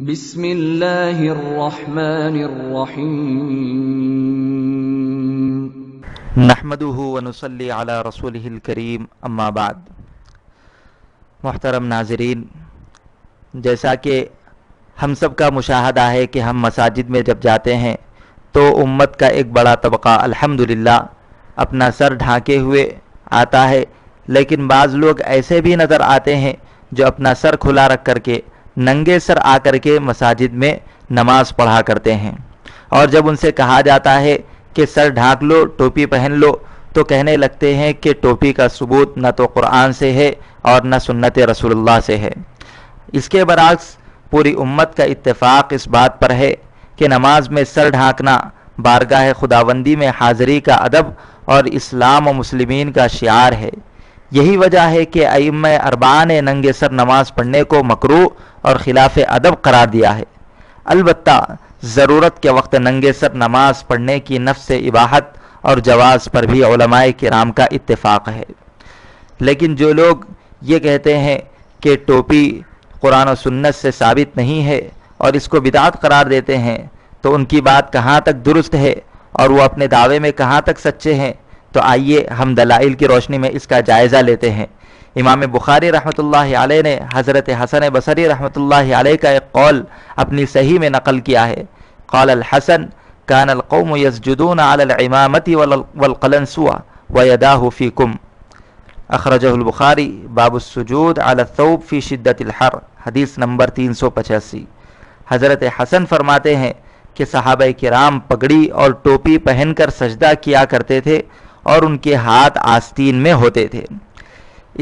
بسم اللہ الرحمن الرحیم نحمده ونصلی علی رسولہ الکریم اما بعد۔ محترم ناظرین، جیسا کہ ہم سب کا مشاہدہ ہے کہ ہم مساجد میں جب جاتے ہیں تو امت کا ایک بڑا طبقہ الحمدللہ اپنا سر ڈھانکے ہوئے آتا ہے، لیکن بعض لوگ ایسے بھی نظر آتے ہیں جو اپنا سر کھلا رکھ کر کے ننگے سر آ کر کے مساجد میں نماز پڑھا کرتے ہیں، اور جب ان سے کہا جاتا ہے کہ سر ڈھانک لو، ٹوپی پہن لو، تو کہنے لگتے ہیں کہ ٹوپی کا ثبوت نہ تو قرآن سے ہے اور نہ سنت رسول اللہ سے ہے۔ اس کے برعکس پوری امت کا اتفاق اس بات پر ہے کہ نماز میں سر ڈھانکنا بارگاہ خداوندی میں حاضری کا ادب اور اسلام و مسلمین کا شعار ہے۔ یہی وجہ ہے کہ ائمہ اربعہ نے ننگے سر نماز پڑھنے کو مکروہ اور خلاف ادب قرار دیا ہے۔ البتہ ضرورت کے وقت ننگے سر نماز پڑھنے کی نفس اباحت اور جواز پر بھی علماء کرام کا اتفاق ہے، لیکن جو لوگ یہ کہتے ہیں کہ ٹوپی قرآن و سنت سے ثابت نہیں ہے اور اس کو بدعت قرار دیتے ہیں، تو ان کی بات کہاں تک درست ہے اور وہ اپنے دعوے میں کہاں تک سچے ہیں؟ تو آئیے ہم دلائل کی روشنی میں اس کا جائزہ لیتے ہیں۔ امام بخاری رحمۃ اللہ علیہ نے حضرت حسن بصری رحمۃ اللہ علیہ کا ایک قول اپنی صحیح میں نقل کیا ہے۔ قال الحسن كان القوم يسجدون على العمامة والقلنسوة ويداه فيكم، اخرجہ البخاری باب السجود على الثوب في شدة الحر، حدیث نمبر 385۔ حضرت حسن فرماتے ہیں کہ صحابہ کرام پگڑی اور ٹوپی پہن کر سجدہ کیا کرتے تھے اور ان کے ہاتھ آستین میں ہوتے تھے۔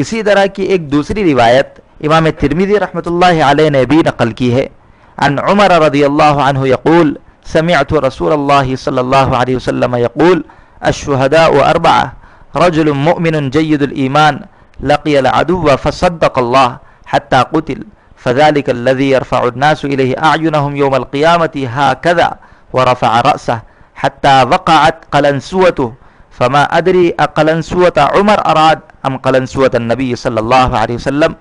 اسی طرح کی ایک دوسری روایت امام ترمذی رحمۃ اللہ علیہ نے بھی نقل کی ہے۔ عن عمر رضی اللہ عنہ یقول سمعت رسول اللہ صلی اللہ علیہ وسلم یقول الشہداء اربعہ رجل مؤمن جید الایمان لقی العدو فصدق اللہ حتى قتل فذلك الذي يرفع الناس إليه أعينهم يوم القيامة هكذا ورفع رأسه حتى وقعت قلنسوته فما أدري أقلنسوة عمر أراد ام قلنسوة النبی صلی اللہ علیہ وسلم،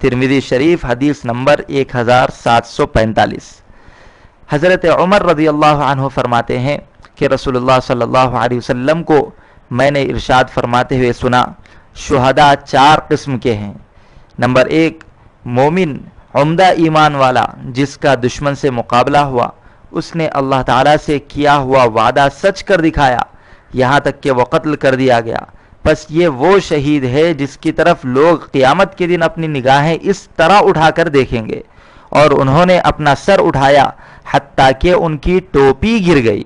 ترمذی شریف حدیث نمبر 1745۔ حضرت عمر رضی اللہ عنہ فرماتے ہیں کہ رسول اللہ صلی اللہ علیہ وسلم کو میں نے ارشاد فرماتے ہوئے سنا، شہداء 4 قسم کے ہیں۔ نمبر 1، مومن عمدہ ایمان والا جس کا دشمن سے مقابلہ ہوا، اس نے اللہ تعالیٰ سے کیا ہوا وعدہ سچ کر دکھایا یہاں تک کہ وہ قتل کر دیا گیا، بس یہ وہ شہید ہے جس کی طرف لوگ قیامت کے دن اپنی نگاہیں اس طرح اٹھا کر دیکھیں گے، اور انہوں نے اپنا سر اٹھایا حتیٰ کہ ان کی ٹوپی گر گئی۔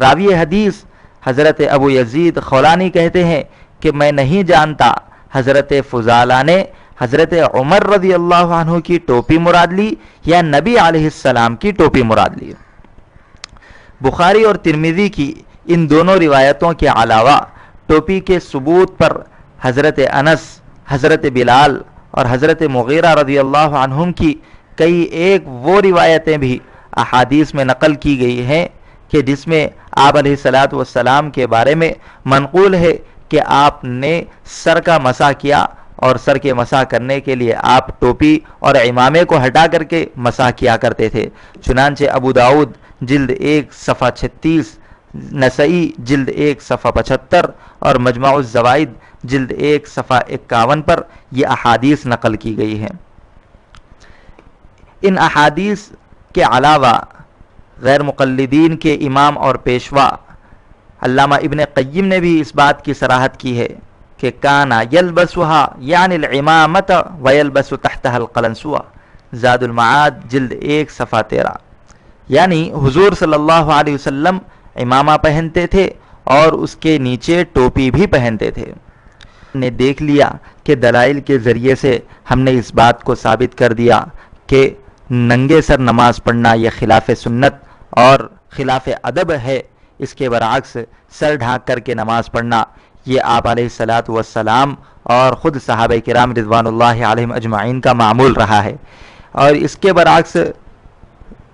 راوی حدیث حضرت ابو یزید خولانی کہتے ہیں کہ میں نہیں جانتا حضرت فضالہ نے حضرت عمر رضی اللہ عنہ کی ٹوپی مراد لی یا نبی علیہ السلام کی ٹوپی مراد لی۔ بخاری اور ترمذی کی ان دونوں روایتوں کے علاوہ ٹوپی کے ثبوت پر حضرت انس، حضرت بلال اور حضرت مغیرہ رضی اللہ عنہم کی کئی ایک وہ روایتیں بھی احادیث میں نقل کی گئی ہیں کہ جس میں آپ علیہ الصلاۃ والسلام کے بارے میں منقول ہے کہ آپ نے سر کا مسح کیا، اور سر کے مسح کرنے کے لیے آپ ٹوپی اور عمامے کو ہٹا کر کے مسح کیا کرتے تھے۔ چنانچہ ابو داؤد جلد 1 صفحہ 36، نسائی جلد 1 صفحہ 75 اور مجمع الزوائد جلد 1 صفحہ 51 پر یہ احادیث نقل کی گئی ہیں۔ ان احادیث کے علاوہ غیر مقلدین کے امام اور پیشوا علامہ ابن قیم نے بھی اس بات کی صراحت کی ہے کہ کانا یلبسها یعنی العمامۃ ویلبس تحتها القلنسوہ، زاد المعاد جلد 1 صفحہ 13، یعنی حضور صلی اللہ علیہ وسلم امامہ پہنتے تھے اور اس کے نیچے ٹوپی بھی پہنتے تھے۔ نے دیکھ لیا کہ دلائل کے ذریعے سے ہم نے اس بات کو ثابت کر دیا کہ ننگے سر نماز پڑھنا یہ خلاف سنت اور خلاف ادب ہے۔ اس کے برعکس سر ڈھانک کر کے نماز پڑھنا یہ آپ علیہ الصلاۃ والسلام اور خود صحابہ کرام رضوان اللہ علیہم اجمعین کا معمول رہا ہے۔ اور اس کے برعکس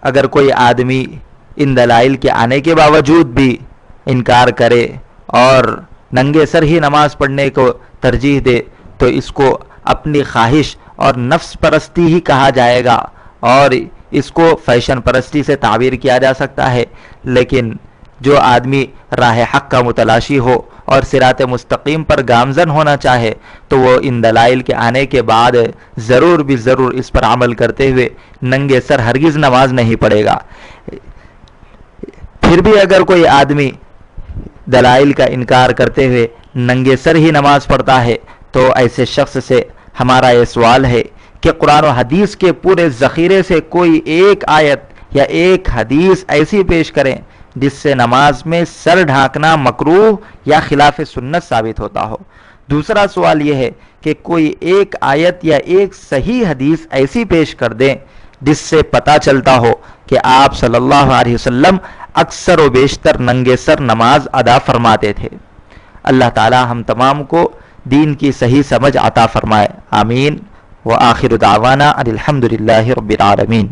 اگر کوئی آدمی ان دلائل کے آنے کے باوجود بھی انکار کرے اور ننگے سر ہی نماز پڑھنے کو ترجیح دے تو اس کو اپنی خواہش اور نفس پرستی ہی کہا جائے گا، اور اس کو فیشن پرستی سے تعبیر کیا جا سکتا ہے، لیکن جو آدمی راہ حق کا متلاشی ہو اور صراط مستقیم پر گامزن ہونا چاہے تو وہ ان دلائل کے آنے کے بعد ضرور بھی ضرور اس پر عمل کرتے ہوئے ننگے سر ہرگز نماز نہیں پڑھے گا۔ پھر بھی اگر کوئی آدمی دلائل کا انکار کرتے ہوئے ننگے سر ہی نماز پڑھتا ہے تو ایسے شخص سے ہمارا یہ سوال ہے کہ قرآن و حدیث کے پورے ذخیرے سے کوئی ایک آیت یا ایک حدیث ایسی پیش کریں جس سے نماز میں سر ڈھانکنا مکروہ یا خلاف سنت ثابت ہوتا ہو۔ دوسرا سوال یہ ہے کہ کوئی ایک آیت یا ایک صحیح حدیث ایسی پیش کر دیں جس سے پتہ چلتا ہو کہ آپ صلی اللہ علیہ وسلم اکثر و بیشتر ننگے سر نماز ادا فرماتے تھے۔ اللہ تعالی ہم تمام کو دین کی صحیح سمجھ عطا فرمائے، آمین۔ وآخر دعوانا ان الحمد للہ رب العالمین۔